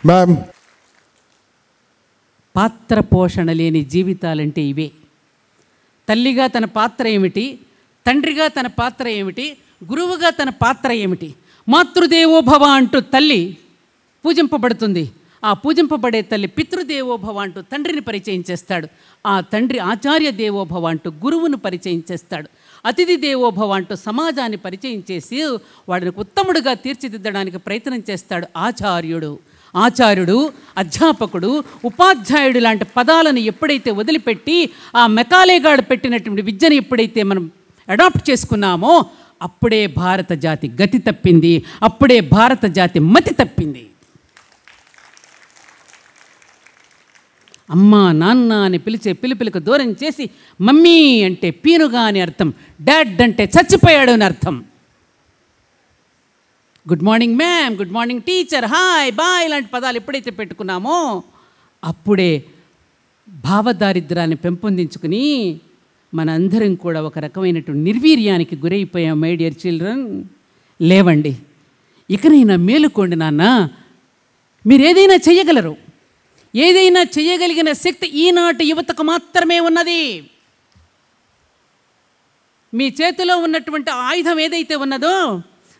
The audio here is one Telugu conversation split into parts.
మ్యామ్. పాత్ర పోషణ లేని జీవితాలంటే ఇవే. తల్లిగా తన పాత్ర ఏమిటి, తండ్రిగా తన పాత్ర ఏమిటి, గురువుగా తన పాత్ర ఏమిటి. మాతృదేవోభవ అంటూ తల్లి పూజింపబడుతుంది. ఆ పూజింపబడే తల్లి పితృదేవోభవ అంటూ తండ్రిని పరిచయం చేస్తాడు. ఆ తండ్రి ఆచార్య దేవోభవ అంటూ గురువును పరిచయం చేస్తాడు. అతిథి దేవోభవ అంటూ సమాజాన్ని పరిచయం చేసి వాడిని ఉత్తముడుగా తీర్చిదిద్దడానికి ప్రయత్నం చేస్తాడు ఆచార్యుడు. ఆచార్యుడు, అధ్యాపకుడు, ఉపాధ్యాయుడు లాంటి పదాలను ఎప్పుడైతే వదిలిపెట్టి ఆ మెకాలేగాడు పెట్టినటువంటి విద్యను ఎప్పుడైతే మనం అడాప్ట్ చేసుకున్నామో అప్పుడే భారత జాతి గతి తప్పింది, అప్పుడే భారత జాతి మతి తప్పింది. అమ్మా నాన్న అని పిలిచే పిలుపులకు దూరం చేసి మమ్మీ అంటే పీనుగా అని అర్థం, డాడ్ అంటే చచ్చిపోయాడు అని అర్థం. Good morning ma'am, good morning teacher, hi bye ఇలాంటి పదాలు ఎప్పుడైతే పెట్టుకున్నామో అప్పుడే భావదారిద్ర్యాన్ని పెంపొందించుకుని మనందరం కూడా ఒక రకమైనటువంటి నిర్వీర్యానికి గురైపోయాం. మై డియర్ చిల్డ్రన్, లేవండి, ఇకనైనా మేలుకోండి నాన్న. మీరు ఏదైనా చెయ్యగలరు. ఏదైనా చేయగలిగిన శక్తి ఈనాటి యువతకు మాత్రమే ఉన్నది. మీ చేతిలో ఉన్నటువంటి ఆయుధం ఏదైతే ఉన్నదో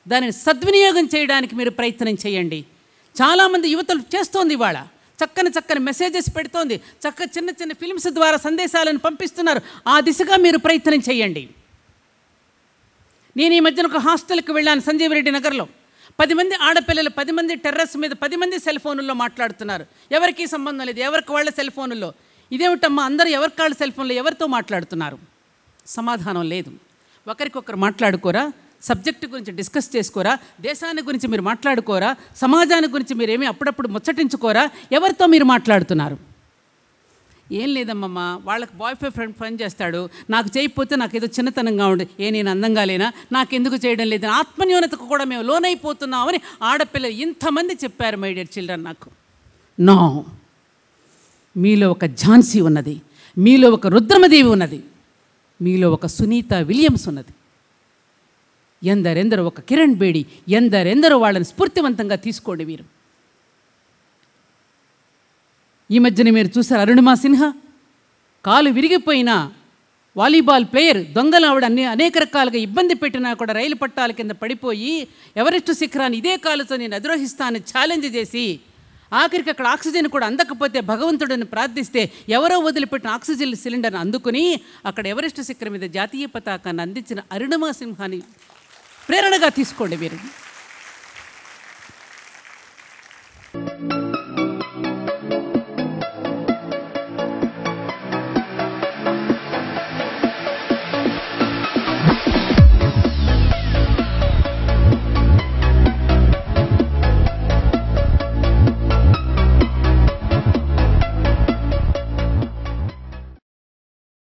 దానిని సద్వినియోగం చేయడానికి మీరు ప్రయత్నం చేయండి. చాలామంది యువతలు చేస్తోంది ఇవాళ. చక్కని మెసేజెస్ పెడుతోంది, చిన్న చిన్న ఫిల్మ్స్ ద్వారా సందేశాలను పంపిస్తున్నారు. ఆ దిశగా మీరు ప్రయత్నం చేయండి. నేను ఈ మధ్యన ఒక హాస్టల్కి వెళ్ళాను సంజీవరెడ్డి నగర్లో. 10 మంది ఆడపిల్లలు, 10 మంది టెర్రస్ మీద, 10 మంది సెల్ ఫోన్లలో మాట్లాడుతున్నారు. ఎవరికి సంబంధం లేదు, ఎవరికి వాళ్ళ సెల్ ఫోన్లో. ఇదేమిటమ్మా అందరూ ఎవరికి వాళ్ళ సెల్ ఫోన్లో ఎవరితో మాట్లాడుతున్నారు? సమాధానం లేదు. ఒకరికొకరు మాట్లాడుకోరా, సబ్జెక్టు గురించి డిస్కస్ చేసుకోరా, దేశాన్ని గురించి మీరు మాట్లాడుకోరా, సమాజాన్ని గురించి మీరేమీ అప్పుడప్పుడు ముచ్చటించుకోరా, ఎవరితో మీరు మాట్లాడుతున్నారు? ఏం లేదమ్మమ్మ, వాళ్ళకి బాయ్ ఫ్రెండ్ ఫోన్ చేస్తాడు, నాకు చేయకపోతే నాకు ఏదో చిన్నతనంగా ఉండి, నేను అందంగా లేనా, నాకెందుకు చేయడం లేదని ఆత్మన్యూనతకు కూడా మేము లోనైపోతున్నామని ఆడపిల్లలు ఇంతమంది చెప్పారు. మై డియర్ చిల్డ్రన్, నాకు నో, మీలో ఒక ఝాన్సీ ఉన్నది, మీలో ఒక రుద్రమదేవి ఉన్నది, మీలో ఒక సునీత విలియమ్స్ ఉన్నది. ఎందరెందరో, ఒక కిరణ్ బేడి, ఎందరెందరో వాళ్ళని స్ఫూర్తివంతంగా తీసుకోండి. మీరు ఈ మధ్యన మీరు చూసారు అరుణిమా సిన్హా, కాలు విరిగిపోయిన వాలీబాల్ ప్లేయర్, దొంగలు ఆవిడ అనేక రకాలుగా ఇబ్బంది పెట్టినా కూడా రైలు పట్టాల కింద పడిపోయి ఎవరెస్ట్ శిఖరాన్ని ఇదే కాలుతో నేను అధిరోహిస్తానని ఛాలెంజ్ చేసి ఆఖరికి అక్కడ ఆక్సిజన్ కూడా అందకపోతే భగవంతుడిని ప్రార్థిస్తే ఎవరో వదిలిపెట్టిన ఆక్సిజన్ సిలిండర్ని అందుకుని అక్కడ ఎవరెస్ట్ శిఖరం మీద జాతీయ పతాకాన్ని అందించిన అరుణిమా సిన్హాని ప్రేరణగా తీసుకోండి మీరు.